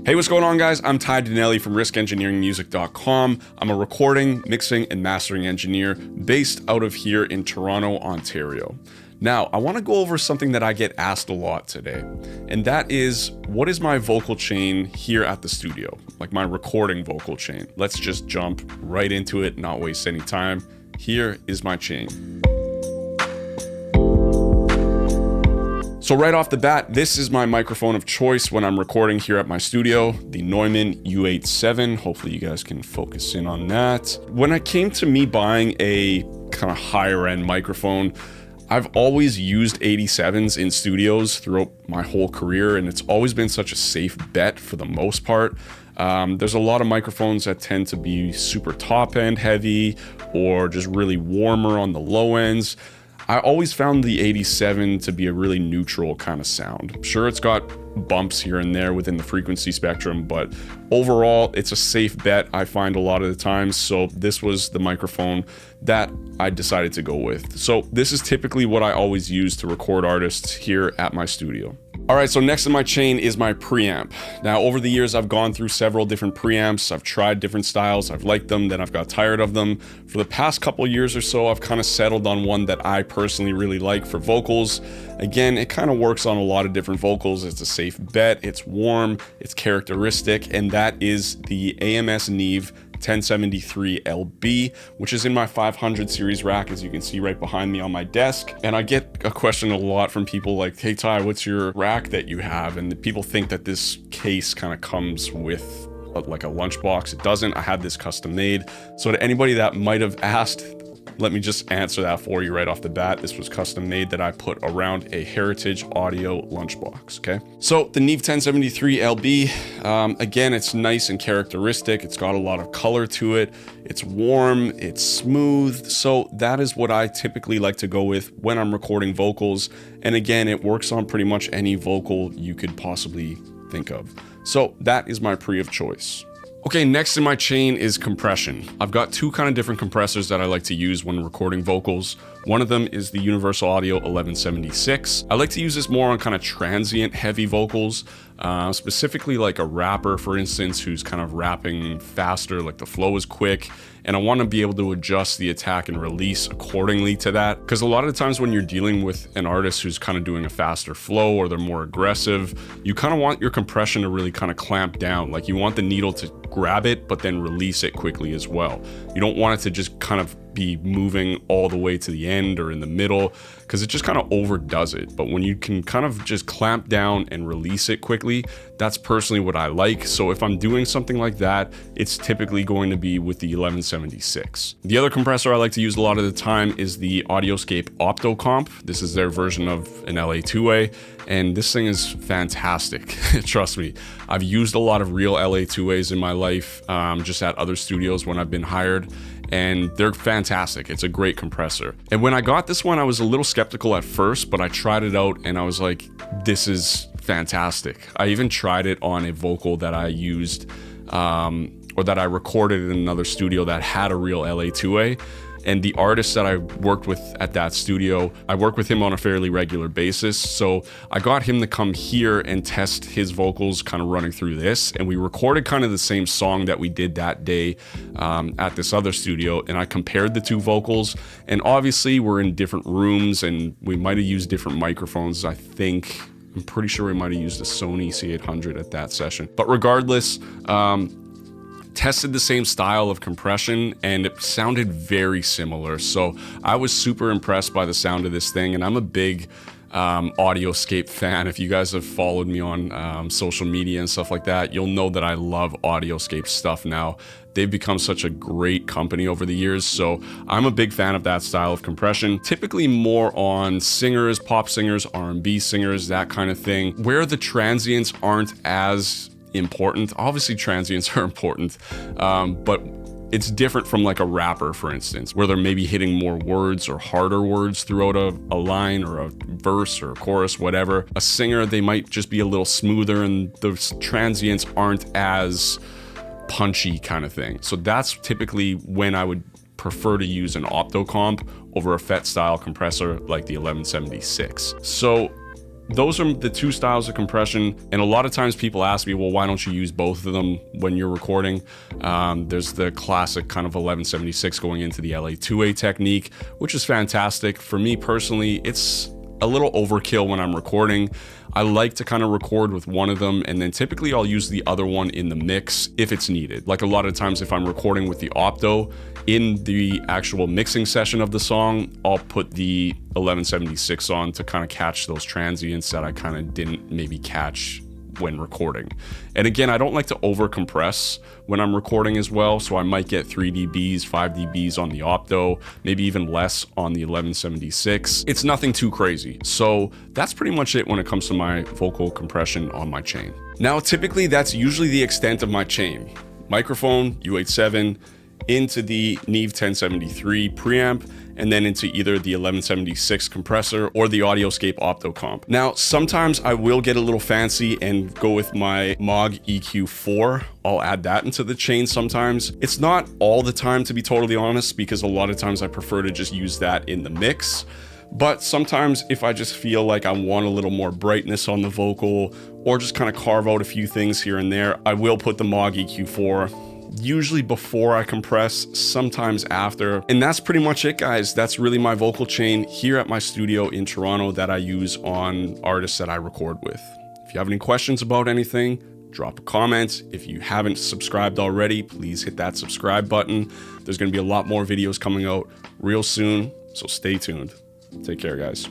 Hey, what's going on, guys? I'm Ty Dinelli from riskengineeringmusic.com. I'm a recording, mixing, and mastering engineer based out of here in Toronto, Ontario. Now, I want to go over something that I get asked a lot today, and that is, what is my vocal chain here at the studio? Like my recording vocal chain. Let's just jump right into it, not waste any time. Here is my chain. So right off the bat, this is my microphone of choice when I'm recording here at my studio, the Neumann U87. Hopefully you guys can focus in on that. When it came to me buying a kind of higher end microphone, I've always used 87s in studios throughout my whole career, and it's always been such a safe bet for the most part. There's a lot of microphones that tend to be super top end heavy or just really warmer on the low ends. I always found the 87 to be a really neutral kind of sound. Sure, it's got bumps here and there within the frequency spectrum, but overall, it's a safe bet, I find a lot of the times. So this was the microphone that I decided to go with. So this is typically what I always use to record artists here at my studio. All right, so next in my chain is my preamp. Now, over the years, I've gone through several different preamps. I've tried different styles. I've liked them, then I've got tired of them. For the past couple years or so, I've kind of settled on one that I personally really like for vocals. Again, it kind of works on a lot of different vocals. It's a safe bet, it's warm, it's characteristic, and that is the AMS Neve 1073 LB, which is in my 500 series rack, as you can see right behind me on my desk. And I get a question a lot from people like, hey Ty, what's your rack that you have? And people think that this case kind of comes with like a lunchbox. It doesn't. I had this custom made. So to anybody that might have asked, let me just answer that for you right off the bat. This was custom made that I put around a Heritage Audio lunchbox, okay? So the Neve 1073 LB, again, it's nice and characteristic. It's got a lot of color to it. It's warm, it's smooth. So that is what I typically like to go with when I'm recording vocals. And again, it works on pretty much any vocal you could possibly think of. So that is my pre of choice. Okay, next in my chain is compression. I've got two kind of different compressors that I like to use when recording vocals. One of them is the Universal Audio 1176. I like to use this more on kind of transient heavy vocals, specifically like a rapper, for instance, who's kind of rapping faster, like the flow is quick, and I want to be able to adjust the attack and release accordingly to that. Because a lot of the times when you're dealing with an artist who's kind of doing a faster flow or they're more aggressive, you kind of want your compression to really kind of clamp down. Like you want the needle to grab it, but then release it quickly as well. You don't want it to just kind of be moving all the way to the end or in the middle, because it just kind of overdoes it. But when you can kind of just clamp down and release it quickly, that's personally what I like. So if I'm doing something like that, it's typically going to be with the 1176. The other compressor I like to use a lot of the time is the Audioscape Optocomp. This is their version of an LA2A, and this thing is fantastic. Trust me, I've used a lot of real LA2As in my life, just at other studios when I've been hired, and they're fantastic. It's a great compressor. And when I got this one, I was a little skeptical at first, but I tried it out and I was like, this is fantastic. I even tried it on a vocal that I used, or that I recorded in another studio that had a real LA2A. And the artist that I worked with at that studio, I work with him on a fairly regular basis. So I got him to come here and test his vocals kind of running through this. And we recorded kind of the same song that we did that day at this other studio. And I compared the two vocals. And obviously we're in different rooms and we might have used different microphones. I'm pretty sure we might have used a Sony C800 at that session. But regardless, tested the same style of compression and it sounded very similar. So I was super impressed by the sound of this thing, and I'm a big Audioscape fan. If you guys have followed me on social media and stuff like that, you'll know that I love Audioscape stuff now. They've become such a great company over the years, so I'm a big fan of that style of compression. Typically more on singers, pop singers, R&B singers, that kind of thing, where the transients aren't as important. Obviously transients are important, but it's different from like a rapper, for instance, where they're maybe hitting more words or harder words throughout a line or a verse or a chorus, whatever. A singer, they might just be a little smoother and the transients aren't as punchy kind of thing. So that's typically when I would prefer to use an Optocomp over a FET style compressor like the 1176. So those are the two styles of compression. And a lot of times people ask me, well, why don't you use both of them when you're recording? There's the classic kind of 1176 going into the LA2A technique, which is fantastic. For me personally, it's a little overkill when I'm recording. I like to kind of record with one of them, and then typically I'll use the other one in the mix if it's needed. Like a lot of times if I'm recording with the opto, in the actual mixing session of the song, I'll put the 1176 on to kind of catch those transients that I kind of didn't maybe catch when recording. And again, I don't like to over compress when I'm recording as well, so I might get 3 dBs, 5 dBs on the opto, maybe even less on the 1176. It's nothing too crazy. So that's pretty much it when it comes to my vocal compression on my chain. Now, typically that's usually the extent of my chain. Microphone, U87, into the Neve 1073 preamp, and then into either the 1176 compressor or the Audioscape Opto Comp. Now, sometimes I will get a little fancy and go with my Moog EQ4. I'll add that into the chain sometimes. It's not all the time, to be totally honest, because a lot of times I prefer to just use that in the mix. But sometimes if I just feel like I want a little more brightness on the vocal, or just kind of carve out a few things here and there, I will put the Moog EQ4, usually before I compress, sometimes after. And that's pretty much it, guys. That's really my vocal chain here at my studio in Toronto that I use on artists that I record with. If you have any questions about anything, drop a comment. If you haven't subscribed already, please hit that subscribe button. There's going to be a lot more videos coming out real soon, so stay tuned. Take care, guys.